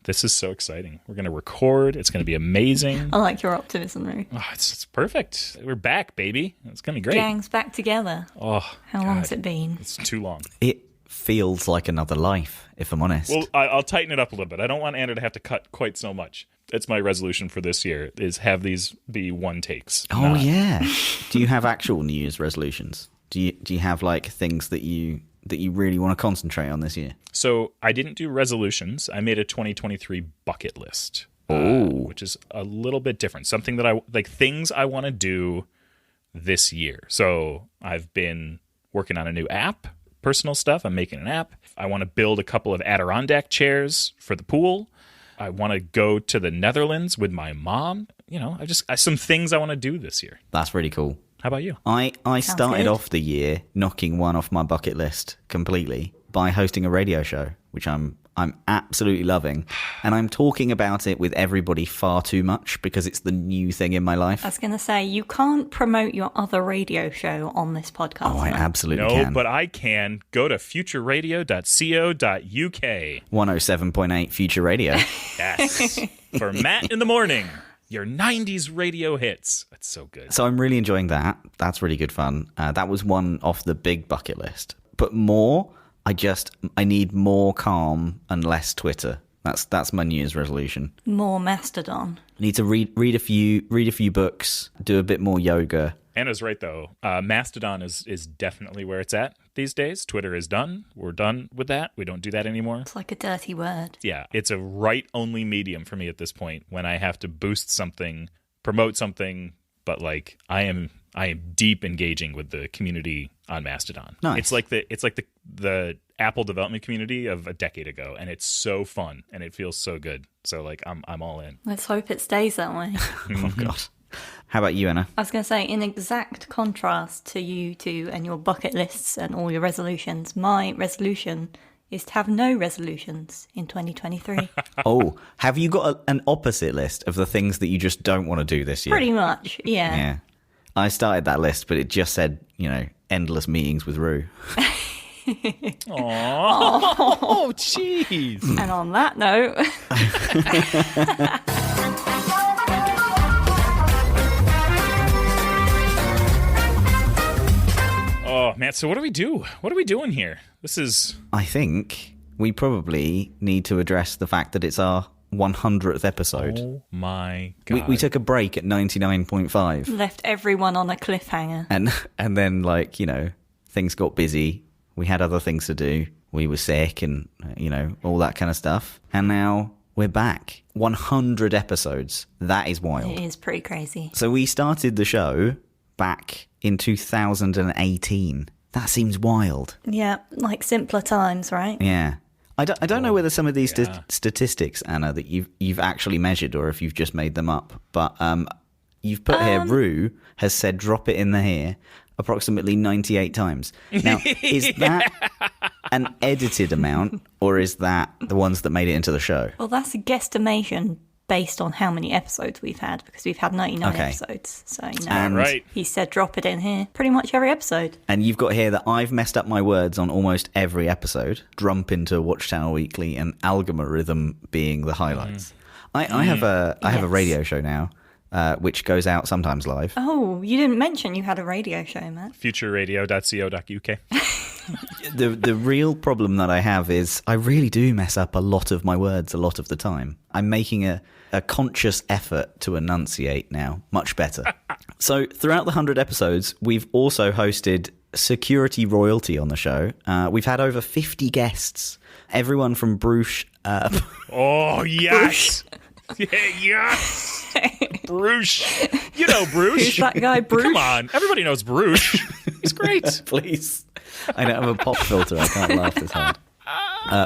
This is so exciting. We're going to record. It's going to be amazing. I like your optimism, Roo. Oh, it's perfect. We're back, baby. It's going to be great. Gang's back together. Oh, How long's it been? It's too long. It feels like another life, if I'm honest. Well, I'll tighten it up a little bit. I don't want Anna to have to cut quite so much. It's my resolution for this year, is have these be one takes. Oh, yeah. Do you have actual New Year's resolutions? Do you have, like, things that you really want to concentrate on this year? So I didn't do resolutions. I made a 2023 bucket list, which is a little bit different. Something that things I want to do this year. So I've been working on a new app, personal stuff. I'm making an app. I want to build a couple of Adirondack chairs for the pool. I want to go to the Netherlands with my mom. You know, some things I want to do this year. That's really cool. How about you? I started off the year knocking one off my bucket list completely by hosting a radio show, which I'm absolutely loving. And I'm talking about it with everybody far too much because it's the new thing in my life. I was going to say, you can't promote your other radio show on this podcast. Oh, I absolutely no, can. But I can. Go to futureradio.co.uk. 107.8 Future Radio. Yes. For Matt in the morning. Your 90s radio hits. That's so good. So I'm really enjoying that. That's really good fun. That was one off the big bucket list. But more, I need more calm and less Twitter. That's my New Year's resolution. More Mastodon. I need to read a few books, do a bit more yoga. Anna's right, though. Mastodon is definitely where it's at these days. Twitter is done. We're done with that. We don't do that anymore. It's like a dirty word. Yeah, it's a write-only medium for me at this point when I have to boost something, promote something, but like I am deep engaging with the community on Mastodon. Nice. It's like the Apple development community of a decade ago, and it's so fun and it feels so good. So like I'm all in. Let's hope it stays that way. Oh God. How about you, Anna? I was going to say, in exact contrast to you two and your bucket lists and all your resolutions, my resolution is to have no resolutions in 2023. Oh, have you got an opposite list of the things that you just don't want to do this year? Pretty much, yeah. Yeah. I started that list, but it just said, endless meetings with Rue. Oh, jeez. And on that note... Oh, man, so what do we do? What are we doing here? This is... I think we probably need to address the fact that it's our 100th episode. Oh, my God. We took a break at 99.5. Left everyone on a cliffhanger. And then, things got busy. We had other things to do. We were sick and, all that kind of stuff. And now we're back. 100 episodes. That is wild. It is pretty crazy. So we started the show back in 2018. That seems wild. Yeah, like simpler times, right? Yeah. I don't know whether some of these statistics, Anna, that you've actually measured or if you've just made them up. But you've put here, Rue has said drop it in the here approximately 98 times. Now, is that an edited amount or is that the ones that made it into the show? Well, that's a guesstimation based on how many episodes we've had, because we've had 99 episodes. So, right. He said drop it in here pretty much every episode. And you've got here that I've messed up my words on almost every episode. Drump into Watchtower Weekly and algorithm being the highlights. I have a radio show now, which goes out sometimes live. Oh, you didn't mention you had a radio show, Matt. Futureradio.co.uk. The real problem that I have is I really do mess up a lot of my words a lot of the time. I'm making a conscious effort to enunciate now much better. So throughout the 100 episodes, we've also hosted security royalty on the show. We've had over 50 guests. Everyone from Bruce. Oh, yes. Yeah, yes. Bruce. You know Bruce. Who's that guy, Bruce? Come on. Everybody knows Bruce. He's great. Please. I don't have a pop filter. I can't laugh this hard.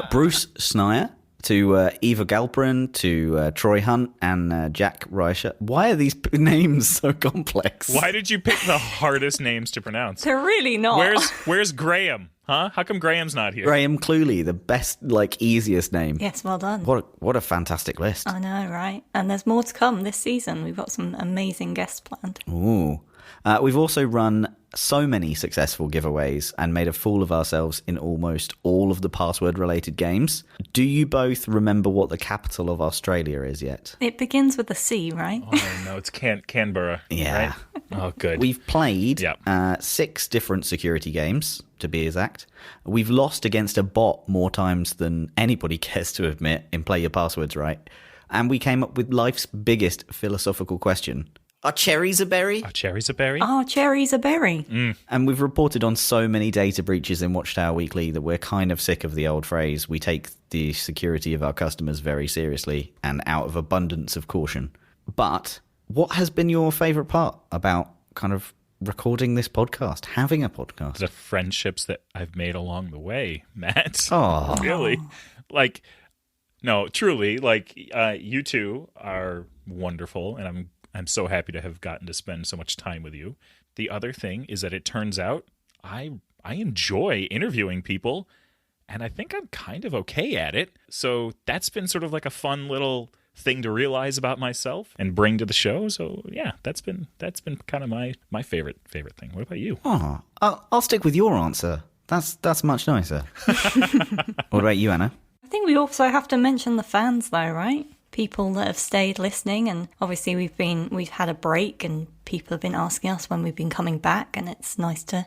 Bruce Snire, to Eva Galperin, to Troy Hunt, and Jack Reicher. Why are these names so complex? Why did you pick the hardest names to pronounce? They're really not. Where's Graham? Huh? How come Graham's not here? Graham Cluley, the best, easiest name. Yes, well done. What a fantastic list. I know, right? And there's more to come this season. We've got some amazing guests planned. Ooh. We've also run so many successful giveaways and made a fool of ourselves in almost all of the password-related games. Do you both remember what the capital of Australia is yet? It begins with a C, right? Oh, no, it's Canberra. Yeah. Right? Oh, good. We've played Yeah. 6 different security games, to be exact. We've lost against a bot more times than anybody cares to admit in Play Your Passwords Right. And we came up with life's biggest philosophical question. Are cherries a berry? Are cherries a berry? Oh, cherry's a berry. And we've reported on so many data breaches in Watchtower Weekly that we're kind of sick of the old phrase, we take the security of our customers very seriously and out of abundance of caution. But what has been your favourite part about kind of recording this podcast, having a podcast? The friendships that I've made along the way, Matt. Oh, Really? Like, no, truly, like, you two are wonderful, and I'm so happy to have gotten to spend so much time with you. The other thing is that it turns out I enjoy interviewing people, and I think I'm kind of okay at it. So that's been sort of like a fun little thing to realize about myself and bring to the show. So yeah, that's been kind of my favorite thing. What about you? oh, I'll stick with your answer. That's much nicer. What about you, Anna? I think we also have to mention the fans, though, right? People that have stayed listening, and obviously we've had a break, and people have been asking us when we've been coming back, and it's nice to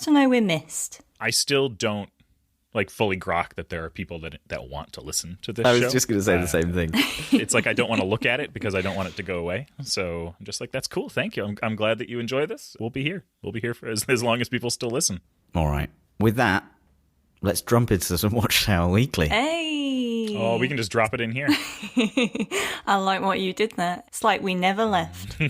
know we're missed. I still don't like fully grok that there are people that want to listen to this show. I was just going to say the same thing. It's like I don't want to look at it because I don't want it to go away. So I'm just like, that's cool. Thank you. I'm glad that you enjoy this. We'll be here. We'll be here for as long as people still listen. All right. With that, let's jump into some Watchtower Weekly. Hey! Oh, we can just drop it in here. I like what you did there. It's like we never left.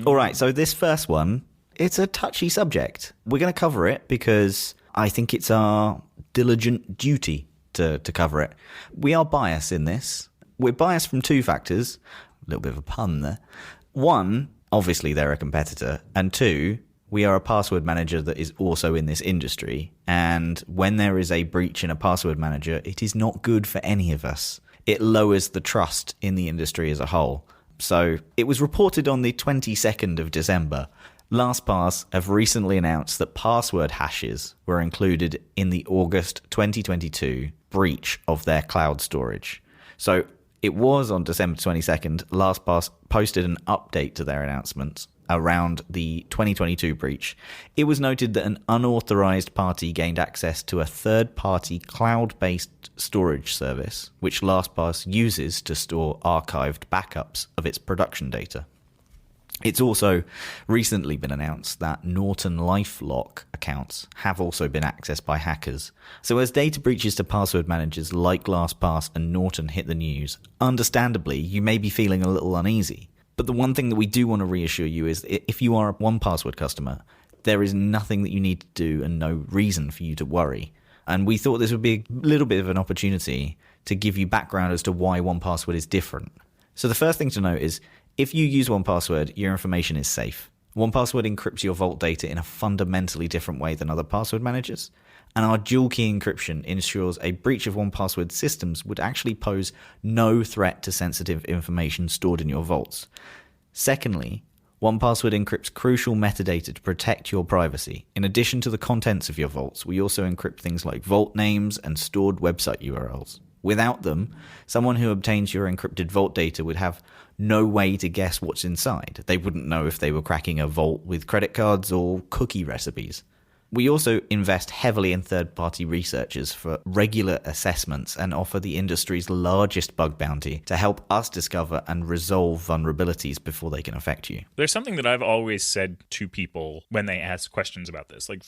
All right, so this first one, it's a touchy subject. We're going to cover it because I think it's our diligent duty to cover it. We are biased in this. We're biased from 2 factors. A little bit of a pun there. 1, obviously they're a competitor. And 2, we are a password manager that is also in this industry. And when there is a breach in a password manager, it is not good for any of us. It lowers the trust in the industry as a whole. So it was reported on the 22nd of December. LastPass have recently announced that password hashes were included in the August 2022 breach of their cloud storage. So it was on December 22nd, LastPass posted an update to their announcement around the 2022 breach. It was noted that an unauthorized party gained access to a third-party cloud-based storage service, which LastPass uses to store archived backups of its production data. It's also recently been announced that Norton LifeLock accounts have also been accessed by hackers. So as data breaches to password managers like LastPass and Norton hit the news, understandably, you may be feeling a little uneasy. But the one thing that we do want to reassure you is if you are a 1Password customer, there is nothing that you need to do and no reason for you to worry. And we thought this would be a little bit of an opportunity to give you background as to why 1Password is different. So the first thing to note is if you use 1Password, your information is safe. 1Password encrypts your vault data in a fundamentally different way than other password managers. And our dual key encryption ensures a breach of 1Password systems would actually pose no threat to sensitive information stored in your vaults. Secondly, 1Password encrypts crucial metadata to protect your privacy. In addition to the contents of your vaults, we also encrypt things like vault names and stored website URLs. Without them, someone who obtains your encrypted vault data would have no way to guess what's inside. They wouldn't know if they were cracking a vault with credit cards or cookie recipes. We also invest heavily in third-party researchers for regular assessments and offer the industry's largest bug bounty to help us discover and resolve vulnerabilities before they can affect you. There's something that I've always said to people when they ask questions about this, like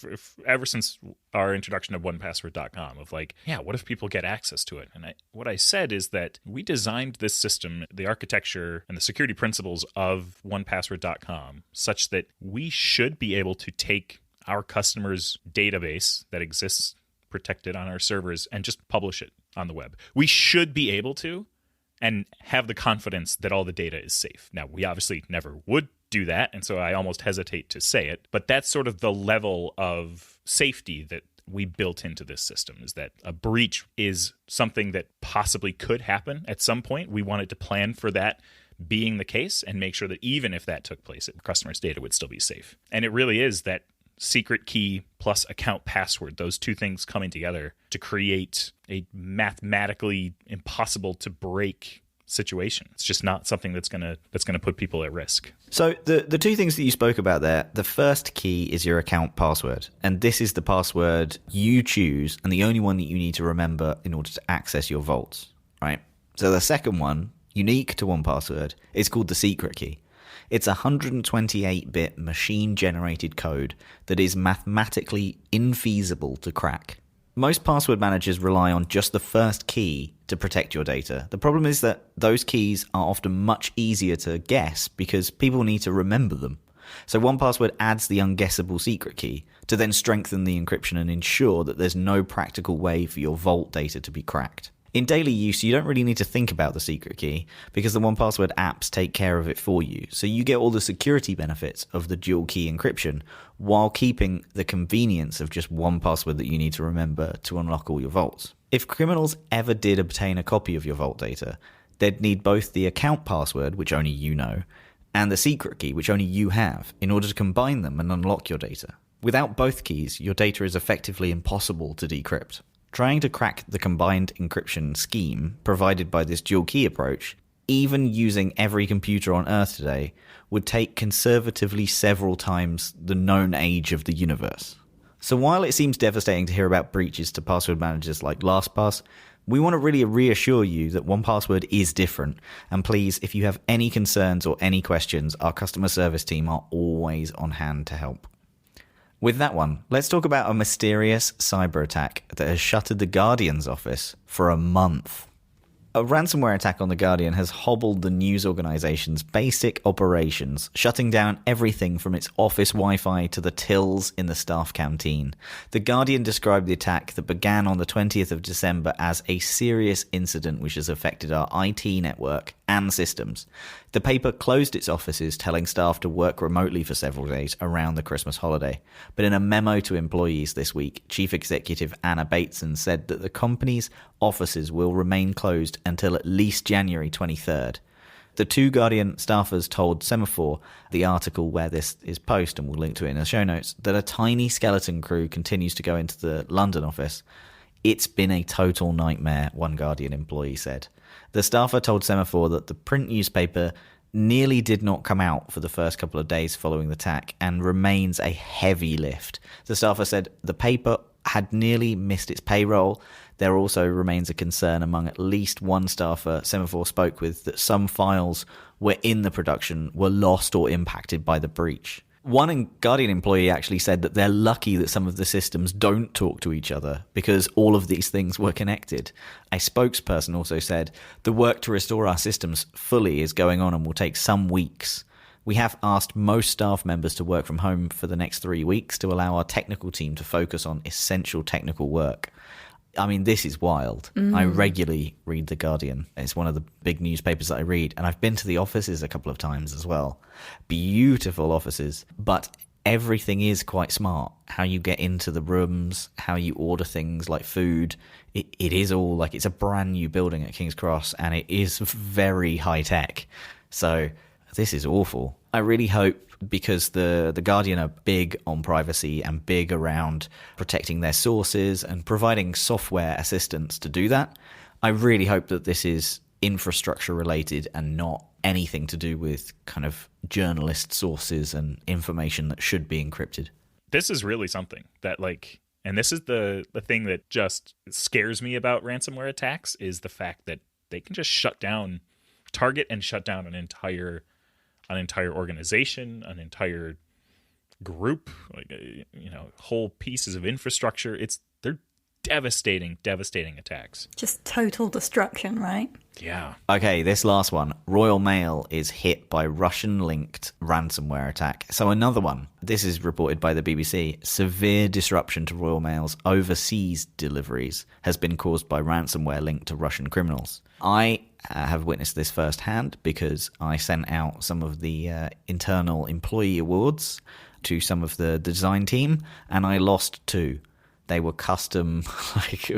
ever since our introduction of onepassword.com, of like, yeah, what if people get access to it? And what I said is that we designed this system, the architecture and the security principles of onepassword.com, such that we should be able to take our customers' database that exists protected on our servers and just publish it on the web. We should be able to and have the confidence that all the data is safe. Now, we obviously never would do that, and so I almost hesitate to say it, but that's sort of the level of safety that we built into this system, is that a breach is something that possibly could happen at some point. We wanted to plan for that being the case and make sure that even if that took place, customers' data would still be safe. And it really is that secret key plus account password, those two things coming together to create a mathematically impossible to break situation. It's just not something that's gonna put people at risk. So the two things that you spoke about there, the first key is your account password. And this is the password you choose and the only one that you need to remember in order to access your vaults, right? So the second one, unique to 1Password, is called the secret key. It's a 128-bit machine-generated code that is mathematically infeasible to crack. Most password managers rely on just the first key to protect your data. The problem is that those keys are often much easier to guess because people need to remember them. So 1Password adds the unguessable secret key to then strengthen the encryption and ensure that there's no practical way for your vault data to be cracked. In daily use, you don't really need to think about the secret key because the 1Password apps take care of it for you. So you get all the security benefits of the dual key encryption while keeping the convenience of just one password that you need to remember to unlock all your vaults. If criminals ever did obtain a copy of your vault data, they'd need both the account password, which only you know, and the secret key, which only you have, in order to combine them and unlock your data. Without both keys, your data is effectively impossible to decrypt. Trying to crack the combined encryption scheme provided by this dual key approach, even using every computer on Earth today, would take conservatively several times the known age of the universe. So while it seems devastating to hear about breaches to password managers like LastPass, we want to really reassure you that 1Password is different. And please, if you have any concerns or any questions, our customer service team are always on hand to help. With that one, let's talk about a mysterious cyber attack that has shuttered the Guardian's office for a month. A ransomware attack on The Guardian has hobbled the news organisation's basic operations, shutting down everything from its office Wi-Fi to the tills in the staff canteen. The Guardian described the attack that began on the 20th of December as a serious incident which has affected our IT network and systems. The paper closed its offices, telling staff to work remotely for several days around the Christmas holiday. But in a memo to employees this week, Chief Executive Anna Bateson said that the company's offices will remain closed until at least January 23rd. The two Guardian staffers told Semaphore, the article where this is posted, and we'll link to it in the show notes, that a tiny skeleton crew continues to go into the London office. It's been a total nightmare, one Guardian employee said. The staffer told Semaphore that the print newspaper nearly did not come out for the first couple of days following the attack and remains a heavy lift. The staffer said the paper had nearly missed its payroll. There also remains a concern among at least one staffer Semaphore spoke with that some files were in the production were lost or impacted by the breach. One Guardian employee actually said that they're lucky that some of the systems don't talk to each other because all of these things were connected. A spokesperson also said, the work to restore our systems fully is going on and will take some weeks. We have asked most staff members to work from home for the next 3 weeks to allow our technical team to focus on essential technical work. I mean, this is wild. I regularly read The Guardian. It's one of the big newspapers that I read. And I've been to the offices a couple of times as well. Beautiful offices. But everything is quite smart. How you get into the rooms, how you order things like food. It is all like it's a brand new building at King's Cross. And it is very high tech. So this is awful. I really hope, because the Guardian are big on privacy and big around protecting their sources and providing software assistance to do that, I really hope that this is infrastructure related and not anything to do with kind of journalist sources and information that should be encrypted. This is really something that, like, and this is the thing that just scares me about ransomware attacks, is the fact that they can just target and shut down an entire organization, an entire group, like, whole pieces of infrastructure. They're devastating attacks. Just total destruction, right? Yeah. Okay, this last one. Royal Mail is hit by Russian-linked ransomware attack. So another one. This is reported by the BBC. Severe disruption to Royal Mail's overseas deliveries has been caused by ransomware linked to Russian criminals. I have witnessed this firsthand because I sent out some of the internal employee awards to some of the design team, and I lost 2. They were custom, like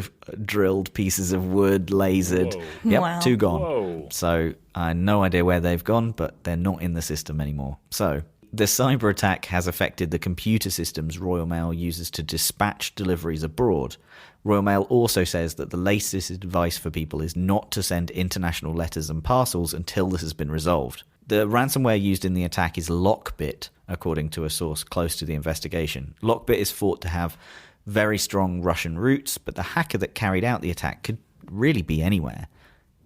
drilled pieces of wood, lasered. Whoa. Yep, Wow. 2 gone. Whoa. So I no idea where they've gone, but they're not in the system anymore. So the cyber attack has affected the computer systems Royal Mail uses to dispatch deliveries abroad. Royal Mail also says that the latest advice for people is not to send international letters and parcels until this has been resolved. The ransomware used in the attack is Lockbit, according to a source close to the investigation. Lockbit is thought to have very strong Russian roots, but the hacker that carried out the attack could really be anywhere.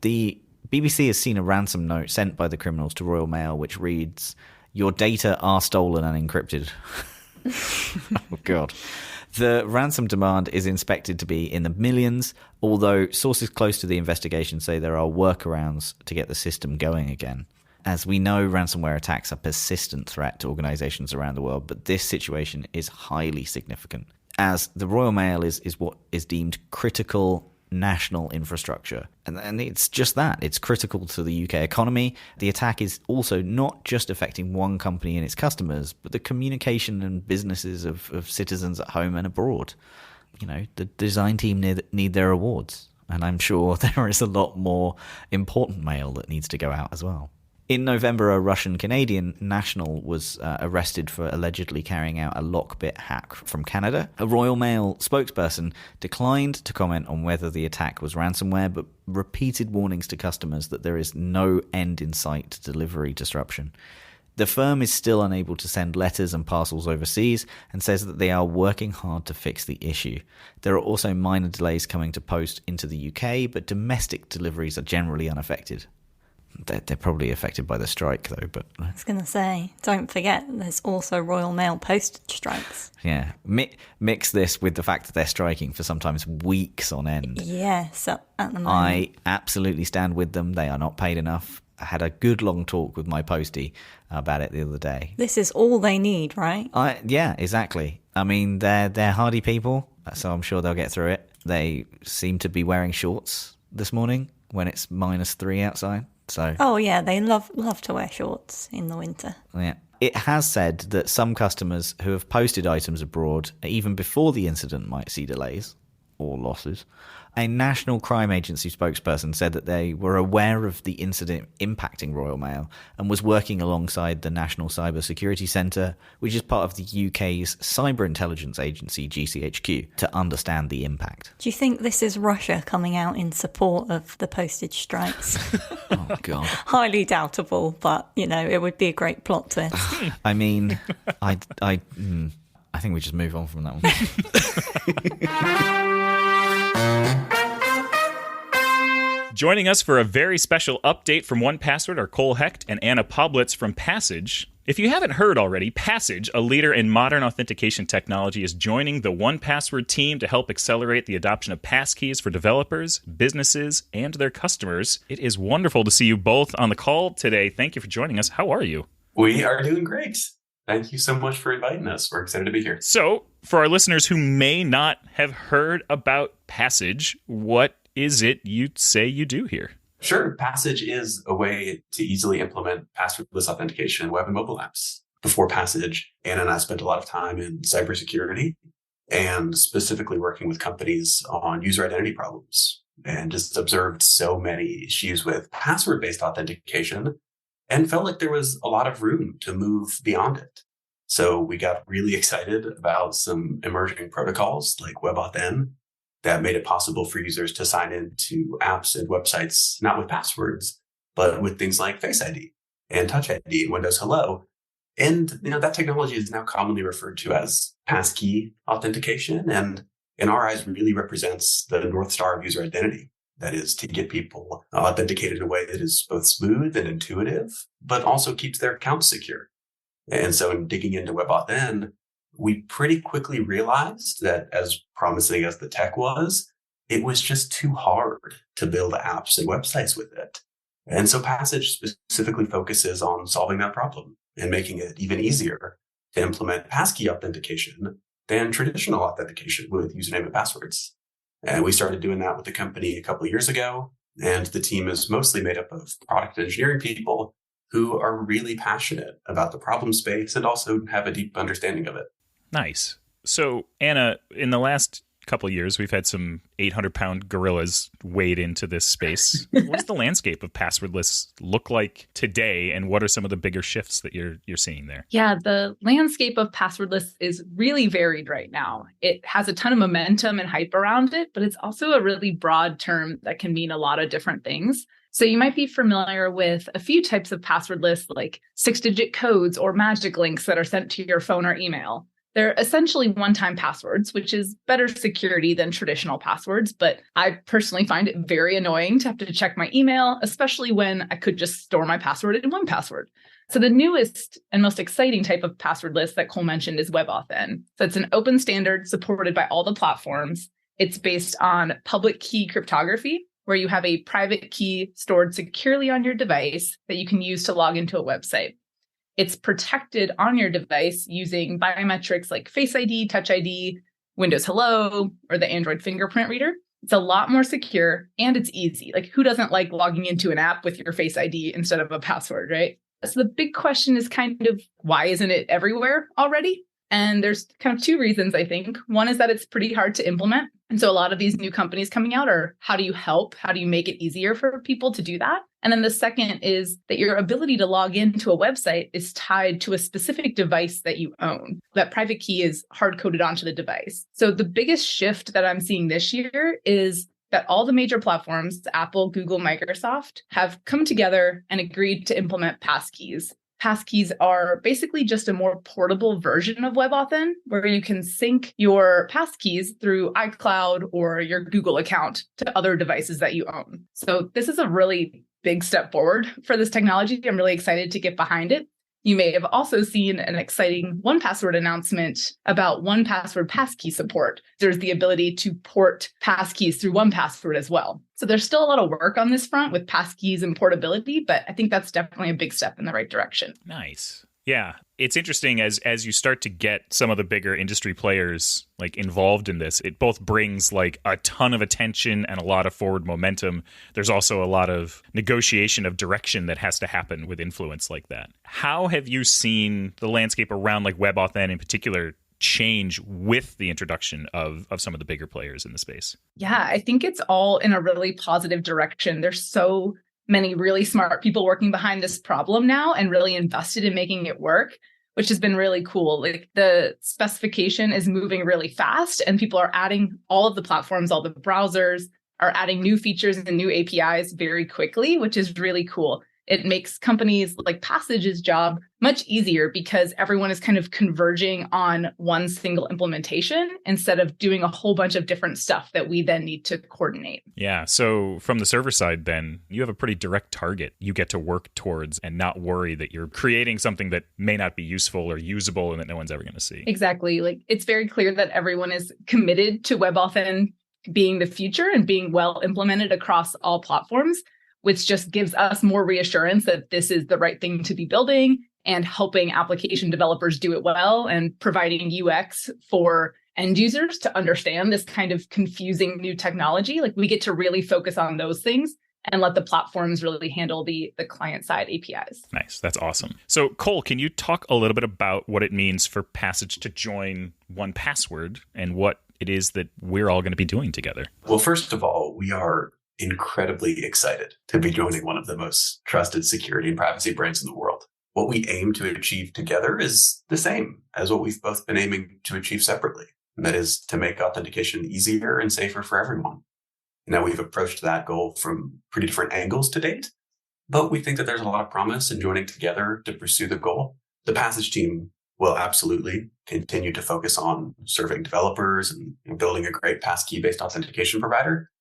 The BBC has seen a ransom note sent by the criminals to Royal Mail which reads, "Your data are stolen and encrypted." Oh, God. The ransom demand is expected to be in the millions, although sources close to the investigation say there are workarounds to get the system going again. As we know, ransomware attacks are a persistent threat to organisations around the world, but this situation is highly significant, as the Royal Mail is what is deemed critical national infrastructure. And it's just that. It's critical to the UK economy. The attack is also not just affecting one company and its customers, but the communication and businesses of citizens at home and abroad. You know, the design team need their awards. And I'm sure there is a lot more important mail that needs to go out as well. In November, a Russian-Canadian national was arrested for allegedly carrying out a Lockbit hack from Canada. A Royal Mail spokesperson declined to comment on whether the attack was ransomware, but repeated warnings to customers that there is no end in sight to delivery disruption. The firm is still unable to send letters and parcels overseas and says that they are working hard to fix the issue. There are also minor delays coming to post into the UK, but domestic deliveries are generally unaffected. They're probably affected by the strike, though. But I was going to say, don't forget, there's also Royal Mail postage strikes. Yeah, mix this with the fact that they're striking for sometimes weeks on end. Yes, at the moment. I absolutely stand with them. They are not paid enough. I had a good long talk with my postie about it the other day. This is all they need, right? Yeah, exactly. I mean, they're hardy people, so I'm sure they'll get through it. They seem to be wearing shorts this morning when it's -3 outside. So, oh yeah, they love to wear shorts in the winter. Yeah. It has said that some customers who have posted items abroad, even before the incident, might see delays or losses. A National Crime Agency spokesperson said that they were aware of the incident impacting Royal Mail and was working alongside the National Cyber Security Centre, which is part of the UK's cyber intelligence agency, GCHQ, to understand the impact. Do you think this is Russia coming out in support of the postage strikes? Oh, God. Highly doubtable, but, you know, it would be a great plot twist. I mean, I think we just move on from that one. Joining us for a very special update from 1Password are Cole Hecht and Anna Pobletts from Passage. If you haven't heard already, Passage, a leader in modern authentication technology, is joining the 1Password team to help accelerate the adoption of passkeys for developers, businesses, and their customers. It is wonderful to see you both on the call today. Thank you for joining us. How are you? We are doing great. Thank you so much for inviting us. We're excited to be here. So, for our listeners who may not have heard about Passage, what is it you'd say you do here? Sure. Passage is a way to easily implement passwordless authentication in web and mobile apps. Before Passage, Anna and I spent a lot of time in cybersecurity and specifically working with companies on user identity problems, and just observed so many issues with password-based authentication and felt like there was a lot of room to move beyond it. So we got really excited about some emerging protocols like WebAuthn that made it possible for users to sign into apps and websites, not with passwords, but with things like Face ID and Touch ID and Windows Hello. And, that technology is now commonly referred to as passkey authentication. And in our eyes, really represents the North Star of user identity. That is to get people authenticated in a way that is both smooth and intuitive, but also keeps their accounts secure. And so in digging into WebAuthn, we pretty quickly realized that as promising as the tech was, it was just too hard to build apps and websites with it. And so Passage specifically focuses on solving that problem and making it even easier to implement passkey authentication than traditional authentication with username and passwords. And we started doing that with the company a couple of years ago. And the team is mostly made up of product engineering people who are really passionate about the problem space and also have a deep understanding of it. Nice. So, Anna, in the last couple of years, we've had some 800-pound gorillas wade into this space. What does the landscape of passwordless look like today, and what are some of the bigger shifts that you're seeing there? Yeah, the landscape of passwordless is really varied right now. It has a ton of momentum and hype around it, but it's also a really broad term that can mean a lot of different things. So you might be familiar with a few types of passwordless, like 6-digit codes or magic links that are sent to your phone or email. They're essentially one-time passwords, which is better security than traditional passwords, but I personally find it very annoying to have to check my email, especially when I could just store my password in 1Password. So the newest and most exciting type of passwordless that Cole mentioned is WebAuthn. So it's an open standard supported by all the platforms. It's based on public key cryptography, where you have a private key stored securely on your device that you can use to log into a website. It's protected on your device using biometrics like Face ID, Touch ID, Windows Hello, or the Android fingerprint reader. It's a lot more secure and it's easy. Like, who doesn't like logging into an app with your Face ID instead of a password, right? So the big question is kind of, why isn't it everywhere already? And there's kind of two reasons, I think. One is that it's pretty hard to implement. And so a lot of these new companies coming out are, how do you help? How do you make it easier for people to do that? And then the second is that your ability to log into a website is tied to a specific device that you own. That private key is hard-coded onto the device. So the biggest shift that I'm seeing this year is that all the major platforms, Apple, Google, Microsoft, have come together and agreed to implement passkeys. Passkeys are basically just a more portable version of WebAuthn, where you can sync your passkeys through iCloud or your Google account to other devices that you own. So this is a really big step forward for this technology. I'm really excited to get behind it. You may have also seen an exciting 1Password announcement about 1Password passkey support. There's the ability to port passkeys through 1Password as well. So there's still a lot of work on this front with passkeys and portability, but I think that's definitely a big step in the right direction. Nice. Yeah, it's interesting as you start to get some of the bigger industry players like involved in this. It both brings like a ton of attention and a lot of forward momentum. There's also a lot of negotiation of direction that has to happen with influence like that. How have you seen the landscape around like WebAuthn in particular change with the introduction of some of the bigger players in the space? Yeah, I think it's all in a really positive direction. There's so many really smart people working behind this problem now and really invested in making it work, which has been really cool. Like, the specification is moving really fast and people are adding, all of the platforms, all the browsers are adding new features and new APIs very quickly, which is really cool. It makes companies like Passage's job much easier because everyone is kind of converging on one single implementation instead of doing a whole bunch of different stuff that we then need to coordinate. Yeah. So from the server side, then you have a pretty direct target you get to work towards and not worry that you're creating something that may not be useful or usable and that no one's ever going to see. Exactly. Like, it's very clear that everyone is committed to WebAuthn being the future and being well implemented across all platforms, which just gives us more reassurance that this is the right thing to be building and helping application developers do it well and providing UX for end users to understand this kind of confusing new technology. Like, we get to really focus on those things and let the platforms really handle the client-side APIs. Nice. That's awesome. So, Cole, can you talk a little bit about what it means for Passage to join 1Password and what it is that we're all going to be doing together? Well, first of all, we are incredibly excited to be joining one of the most trusted security and privacy brands in the world. What we aim to achieve together is the same as what we've both been aiming to achieve separately. And that is to make authentication easier and safer for everyone. Now, we've approached that goal from pretty different angles to date, but we think that there's a lot of promise in joining together to pursue the goal. The Passage team will absolutely continue to focus on serving developers and building a great passkey-based authentication provider,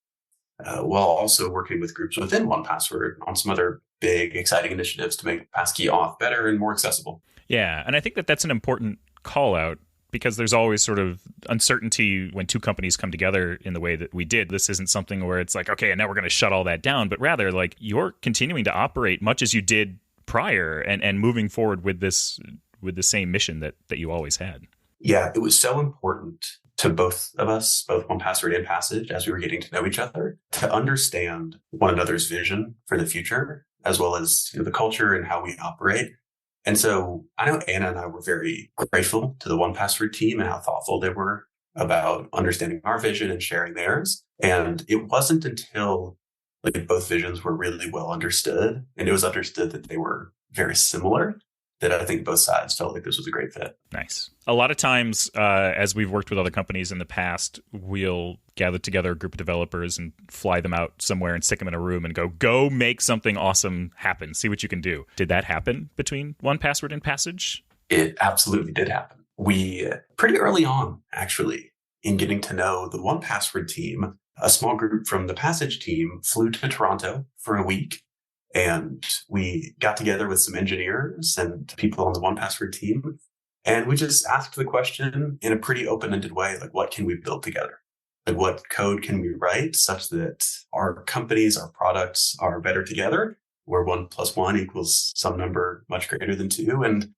while also working with groups within 1Password on some other big, exciting initiatives to make passkey auth better and more accessible. Yeah, and I think that that's an important call out because there's always sort of uncertainty when two companies come together in the way that we did. This isn't something where it's like, okay, and now we're going to shut all that down, but rather like you're continuing to operate much as you did prior and moving forward with this, with the same mission that you always had. Yeah, it was so important to both of us, both 1Password and Passage, as we were getting to know each other, to understand one another's vision for the future, as well as the culture and how we operate. And so I know Anna and I were very grateful to the 1Password team and how thoughtful they were about understanding our vision and sharing theirs. And it wasn't until like both visions were really well understood and it was understood that they were very similar that I think both sides felt like this was a great fit. Nice. A lot of times, as we've worked with other companies in the past, we'll gather together a group of developers and fly them out somewhere and stick them in a room and go make something awesome happen. See what you can do. Did that happen between 1Password and Passage? It absolutely did happen. We, pretty early on, actually, in getting to know the 1Password team, a small group from the Passage team flew to Toronto for a week. And we got together with some engineers and people on the 1Password team. And we just asked the question in a pretty open-ended way, like, what can we build together? Like, what code can we write such that our companies, our products are better together, where 1 + 1 equals some number much greater than 2. And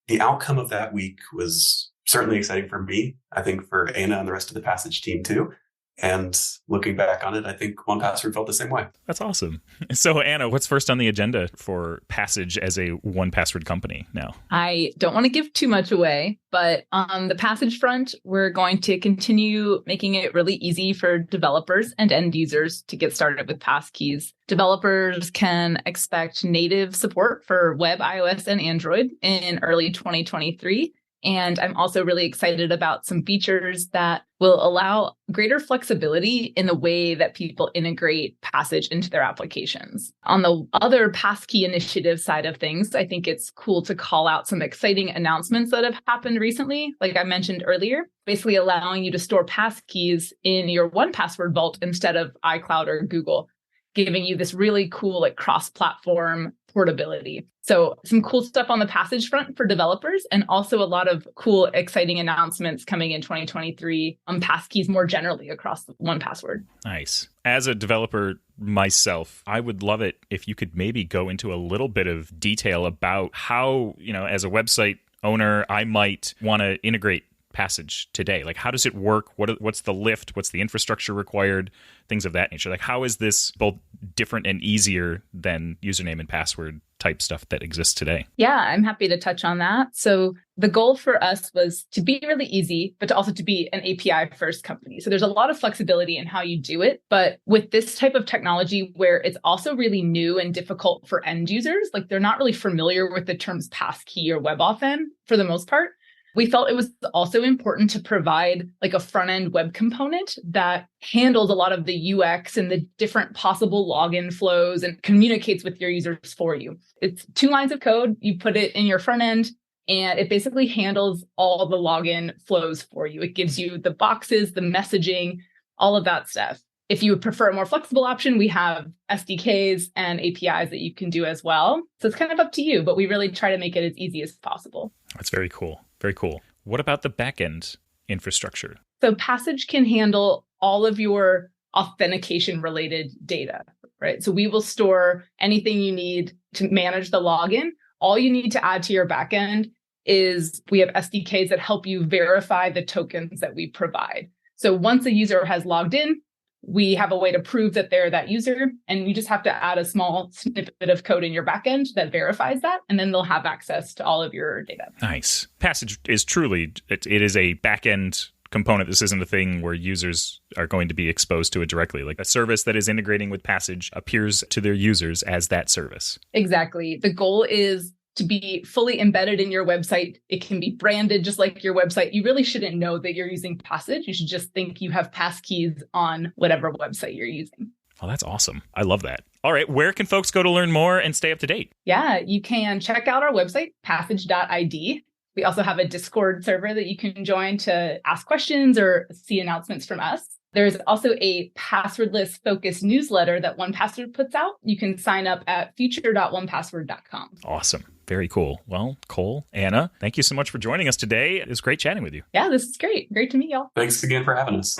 the outcome of that week was certainly exciting for me. I think for Anna and the rest of the Passage team too. And looking back on it, I think 1Password felt the same way. That's awesome. So, Anna, what's first on the agenda for Passage as a 1Password company now? I don't want to give too much away, but on the Passage front, we're going to continue making it really easy for developers and end users to get started with passkeys. Developers can expect native support for web, iOS, and Android in early 2023. And I'm also really excited about some features that will allow greater flexibility in the way that people integrate Passage into their applications. On the other passkey initiative side of things, I think it's cool to call out some exciting announcements that have happened recently, like I mentioned earlier, basically allowing you to store passkeys in your 1Password vault instead of iCloud or Google, giving you this really cool like cross-platform portability. So some cool stuff on the Passage front for developers, and also a lot of cool, exciting announcements coming in 2023 on passkeys more generally across 1Password. Nice. As a developer myself, I would love it if you could maybe go into a little bit of detail about how, as a website owner, I might want to integrate Passage today. Like, how does it work? What's the lift? What's the infrastructure required? Things of that nature. Like, how is this both different and easier than username and password type stuff that exists today? Yeah, I'm happy to touch on that. So the goal for us was to be really easy, but to also to be an API first company. So there's a lot of flexibility in how you do it. But with this type of technology where it's also really new and difficult for end users, like they're not really familiar with the terms passkey or WebAuthn for the most part, we felt it was also important to provide like a front-end web component that handles a lot of the UX and the different possible login flows and communicates with your users for you. It's 2 lines of code. You put it in your front end, and it basically handles all the login flows for you. It gives you the boxes, the messaging, all of that stuff. If you would prefer a more flexible option, we have SDKs and APIs that you can do as well. So it's kind of up to you, but we really try to make it as easy as possible. That's very cool. Very cool. What about the backend infrastructure? So Passage can handle all of your authentication related data, right? So we will store anything you need to manage the login. All you need to add to your backend is we have SDKs that help you verify the tokens that we provide. So once a user has logged in, we have a way to prove that they're that user, and you just have to add a small snippet of code in your backend that verifies that, and then they'll have access to all of your data. Nice. Passage is truly, it is a backend component. This isn't a thing where users are going to be exposed to it directly. Like a service that is integrating with Passage appears to their users as that service. Exactly. The goal is to be fully embedded in your website. It can be branded just like your website. You really shouldn't know that you're using Passage. You should just think you have passkeys on whatever website you're using. Oh, that's awesome. I love that. All right. Where can folks go to learn more and stay up to date? Yeah, you can check out our website, passage.id. We also have a Discord server that you can join to ask questions or see announcements from us. There's also a passwordless focused newsletter that 1Password puts out. You can sign up at future.1password.com. Awesome. Very cool. Well, Cole, Anna, thank you so much for joining us today. It was great chatting with you. Yeah, this is great. Great to meet y'all. Thanks again for having us.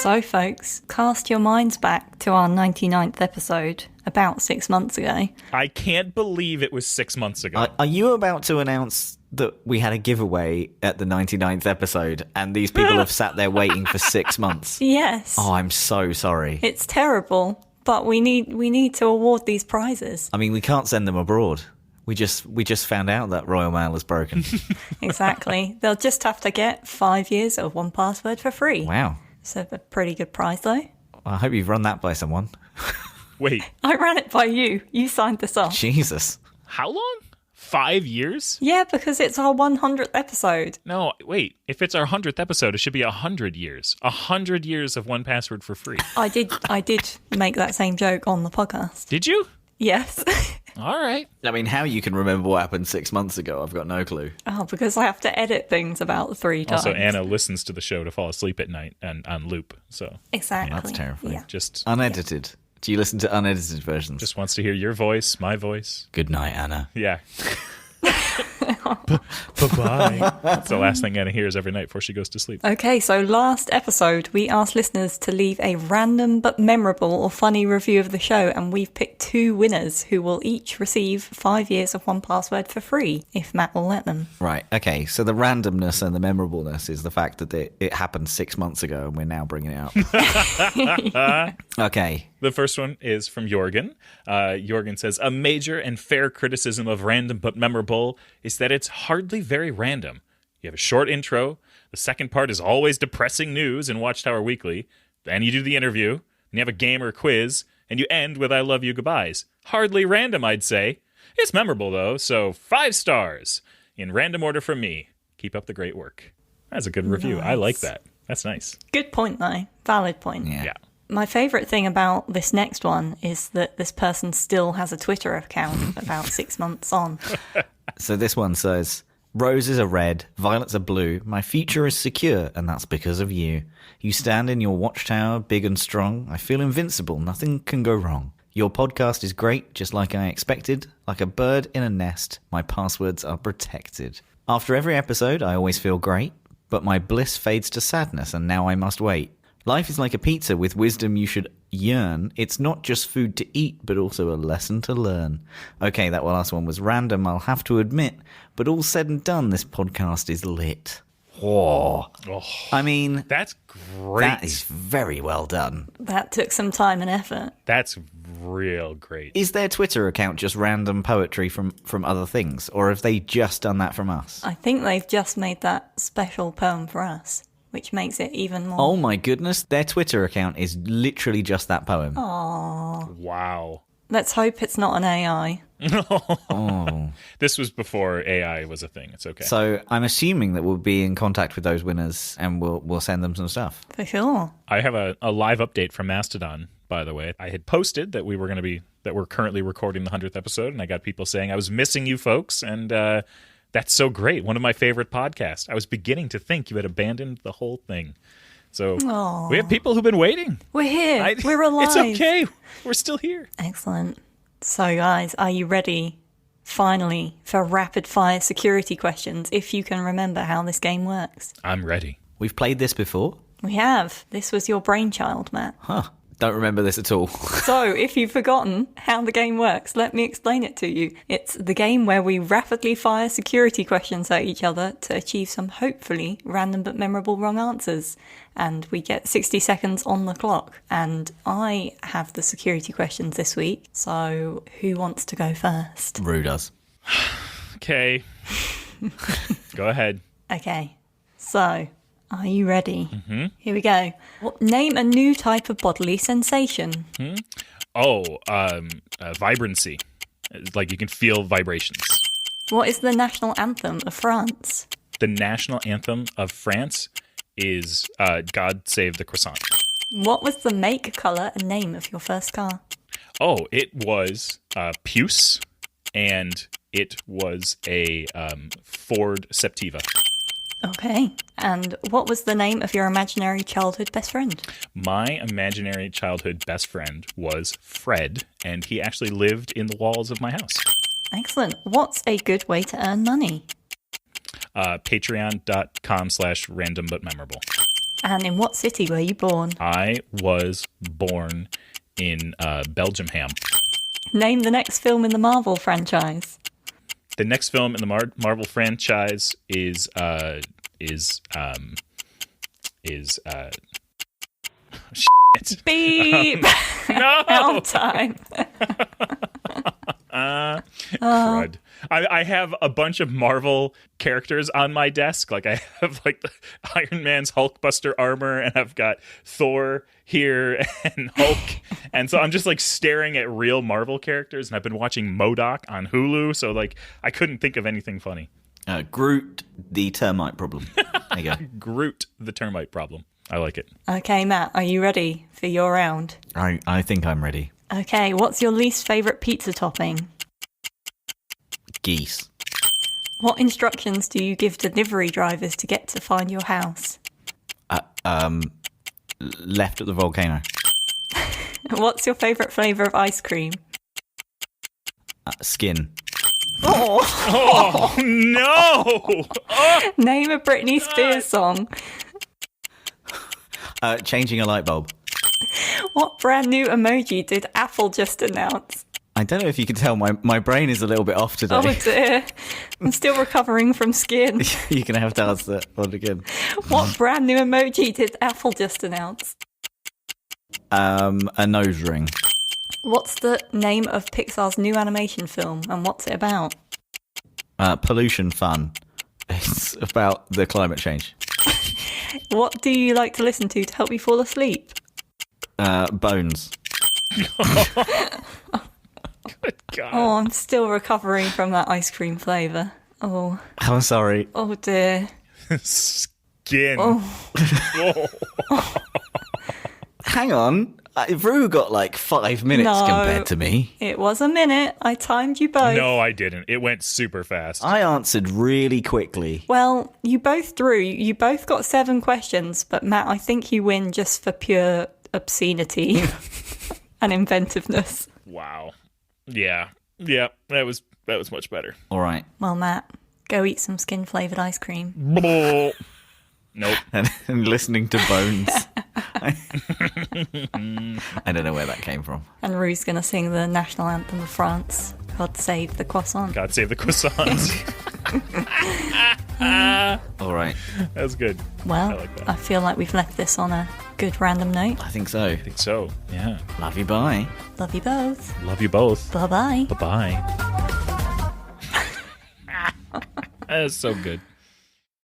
So, folks, cast your minds back to our 99th episode about 6 months ago. I can't believe it was 6 months ago. Are you about to announce that we had a giveaway at the 99th episode and these people have sat there waiting for 6 months? Yes. Oh, I'm so sorry. It's terrible, but we need to award these prizes. I mean, we can't send them abroad. We just found out that Royal Mail is broken. Exactly. They'll just have to get 5 years of 1Password for free. Wow. So a pretty good price, though. I hope you've run that by someone. Wait, I ran it by you. You signed this off. Jesus. how long? 5 years? Yeah, because it's our 100th episode. No, wait. If it's our 100th episode, it should be 100 years. 100 years of 1Password for free. I did make that same joke on the podcast. Did you? Yes. All right. I mean, how you can remember what happened 6 months ago, I've got no clue. Oh, because I have to edit things about 3 times. Also, Anna listens to the show to fall asleep at night and on loop. So Exactly. That's terrifying. Yeah. just Unedited. Do you listen to unedited versions? just wants to hear your voice, my voice. Good night, Anna. Yeah. Bye-bye. That's the last thing Anna hears every night before she goes to sleep. Okay, so last episode, we asked listeners to leave a random but memorable or funny review of the show, and we've picked 2 winners who will each receive 5 years of 1Password for free, if Matt will let them. Right, okay, so the randomness and the memorableness is the fact that it happened 6 months ago and we're now bringing it up. Okay. The first one is from Jorgen. Jorgen says, a major and fair criticism of random but memorable is that it's hardly very random. You have a short intro. The second part is always depressing news in Watchtower Weekly. Then you do the interview. Then you have a game or quiz. And you end with I love you goodbyes. Hardly random, I'd say. It's memorable, though, so 5 stars. In random order from me. Keep up the great work. That's a good review. Nice. I like that. That's nice. Good point, though. Valid point. Yeah. My favourite thing about this next one is that this person still has a Twitter account about 6 months on. So this one says, roses are red, violets are blue, my future is secure, and that's because of you. You stand in your watchtower, big and strong. I feel invincible, nothing can go wrong. Your podcast is great, just like I expected. Like a bird in a nest, my passwords are protected. After every episode, I always feel great, but my bliss fades to sadness, and now I must wait. Life is like a pizza with wisdom you should yearn. It's not just food to eat, but also a lesson to learn. Okay, that last one was random, I'll have to admit, but all said and done, this podcast is lit. Whoa. Oh, I mean, that's great. that is very well done. That took some time and effort. That's real great. Is their Twitter account just random poetry from other things, or have they just done that from us? I think they've just made that special poem for us, which makes it even more... Oh my goodness, their Twitter account is literally just that poem. Wow. Let's hope it's not an AI. Oh. This was before AI was a thing. It's okay. So I'm assuming that we'll be in contact with those winners and we'll send them some stuff. For sure. I have a live update from Mastodon, by the way. I had posted that we're currently recording the 100th episode, and I got people saying, I was missing you folks, and that's so great. One of my favorite podcasts. I was beginning to think you had abandoned the whole thing. So we have people who've been waiting. We're here. We're alive. It's okay. We're still here. Excellent. So, guys, are you ready, finally, for rapid-fire security questions, if you can remember how this game works? I'm ready. We've played this before? We have. This was your brainchild, Matt. Huh. Don't remember this at all. So, if you've forgotten how the game works, let me explain it to you. It's the game where we rapidly fire security questions at each other to achieve some hopefully random but memorable wrong answers. And we get 60 seconds on the clock. And I have the security questions this week. So, who wants to go first? Rue does. Okay. Go ahead. Okay. So, are you ready? Mm-hmm. Here we go. Name a new type of bodily sensation. Vibrancy. Like you can feel vibrations. What is the national anthem of France? The national anthem of France is God Save the Croissant. What was the make, colour, and name of your first car? Oh, it was Puce, and it was a Ford Septiva. Okay. And what was the name of your imaginary childhood best friend? My imaginary childhood best friend was Fred, and he actually lived in the walls of my house. Excellent. What's a good way to earn money? Patreon.com/random but memorable. And in what city were you born? I was born in Belgiumham. Name the next film in the Marvel franchise. The next film in the Marvel franchise is shit. Beep! No! Out time. Crud. I have a bunch of Marvel characters on my desk. Like I have like the Iron Man's Hulkbuster armor, and I've got Thor here and Hulk. And so I'm just like staring at real Marvel characters, and I've been watching MODOK on Hulu. So like I couldn't think of anything funny. Groot, the termite problem. There you go. Groot, the termite problem. I like it. Okay, Matt, are you ready for your round? I think I'm ready. Okay, what's your least favourite pizza topping? Geese. What instructions do you give delivery drivers to get to find your house? Left at the volcano. What's your favourite flavour of ice cream? Skin. Oh no! Name a Britney Spears song. Changing a light bulb. What brand new emoji did Apple just announce? I don't know if you can tell, my brain is a little bit off today. Oh dear. I'm still recovering from skin. You're going to have to answer that one again. What brand new emoji did Apple just announce? A nose ring. What's the name of Pixar's new animation film and what's it about? Pollution fun. It's about the climate change. What do you like to listen to help you fall asleep? Bones. Good God. Oh, I'm still recovering from that ice cream flavour. Oh. I'm sorry. Oh dear. Skin. Oh. Hang on. Rue got like 5 minutes compared to me. It was a minute. I timed you both. No, I didn't. It went super fast. I answered really quickly. Well, you both drew. You both got 7 questions, but Matt, I think you win just for pure obscenity and inventiveness. Wow. Yeah. Yeah. That was much better. All right. Well, Matt, go eat some skin-flavoured ice cream. Nope. And listening to Bones. I don't know where that came from. And Rue's going to sing the national anthem of France. God save the croissant. God save the croissants. All right. That was good. Well, I like that. I feel like we've left this on a good random note. I think so. I think so. Yeah. Love you, bye. Love you both. Love you both. Bye-bye. Bye-bye. That is so good.